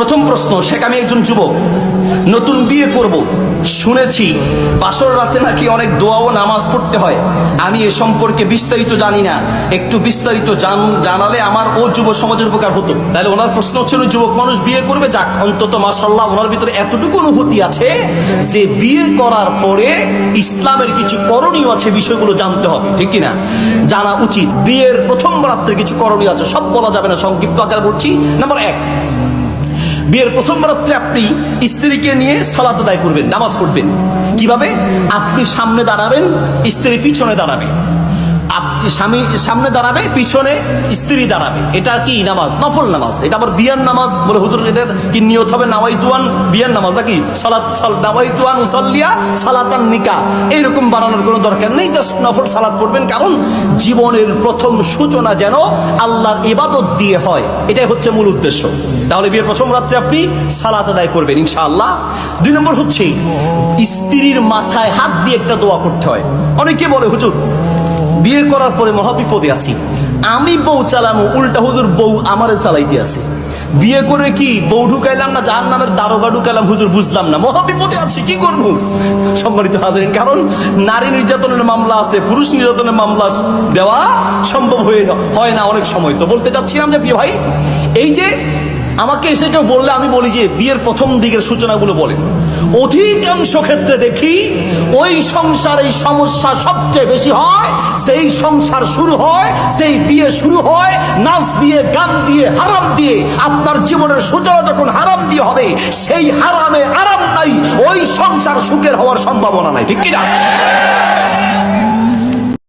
প্রথম প্রশ্ন, শেখ আমি একজন যুবক, নতুন বিয়ে করব, শুনেছি বাসর রাতে নাকি অনেক দোয়া ও নামাজ পড়তে হয়। আমি এ সম্পর্কে বিস্তারিত জানি না, একটু বিস্তারিত জানালে আমার ও যুব সমাজের উপকার হতো। তাহলে ওনার প্রশ্ন ছিল যুবক মানুষ বিয়ে করবে, যাক অন্তত মাশাআল্লাহ ওনার ভিতরে এতটুকু অনুভূতি আছে যে বিয়ে করার পরে ইসলামের কিছু করণীয় আছে, বিষয়গুলো জানতে হবে, ঠিক কিনা? জানা উচিত। বিয়ের প্রথম রাত্রে কিছু করণীয় আছে, সব বলা যাবে না, সংক্ষিপ্ত আকারে বলছি। নাম্বার 1, বিয়ের প্রথম রাত্রে আপনি স্ত্রীকে নিয়ে সালাত আদায় করবেন, নামাজ পড়বেন। কিভাবে? আপনি সামনে দাঁড়াবেন, স্ত্রী পিছনে দাঁড়াবে। আপনি স্বামী সামনে দাঁড়াবে, পিছনে স্ত্রী দাঁড়াবে। এটা কি নামাজ? নফল নামাজ। এটা আবার বিয়ার নামাজ বলে হুজুর, এদের কি নিয়ত হবে? নাওয়াইতুয়ান বিয়ার নামাজ নাকি? সালাত নাওয়াইতুয়ান উসাল্লিয়া সালাতান নিকা, এইরকম বানানোর কোনো দরকার নেই। জাস্ট নফল সালাত পড়বেন, কারণ জীবনের প্রথম সূচনা যেন আল্লাহর ইবাদত দিয়ে হয়, এটাই হচ্ছে মূল উদ্দেশ্য। তাহলে বিয়ের প্রথম রাত্রে আপনি সালাত আদায় করবেন ইনশাআল্লাহ। 2 নম্বর হচ্ছে স্ত্রীর মাথায় হাত দিয়ে একটা দোয়া করতে হয়। অনেকে বলে হুজুর বিয়ে করার পরে মহাবিপদে আছি, আমি বউ চালামো, উল্টা হুজুর বউ আমারে চালাইতে আছে। বিয়ে করে কি বউ ঢুকাইলাম না জাহান্নামের দারোগা ঢুকাইলাম হুজুর, বুঝলাম না, মহাবিপদে আছি, কি করবো? সম্মানিত হাজারিন, কারণ নারী নির্যাতনের মামলা আছে, পুরুষ নির্যাতনের মামলা দেওয়া সম্ভব হয় না অনেক সময়। তো বলতে চাচ্ছিলাম যে প্রিয় ভাই, এই যে আমাকে এসে কেউ বললে আমি বলি যে বিয়ের প্রথম দিকের সূচনাগুলো বলেন। অধিকাংশ ক্ষেত্রে দেখি ওই সংসারে সমস্যা সবচেয়ে বেশি হয়, সেই সংসার শুরু হয়, সেই বিয়ে শুরু হয় নাচ দিয়ে, গান দিয়ে, হারাম দিয়ে। আপনার জীবনের সূচনা যখন হারাম দিয়ে হবে, সেই হারামে আরাম নাই, ওই সংসার সুখের হওয়ার সম্ভাবনা নাই, ঠিক কিনা?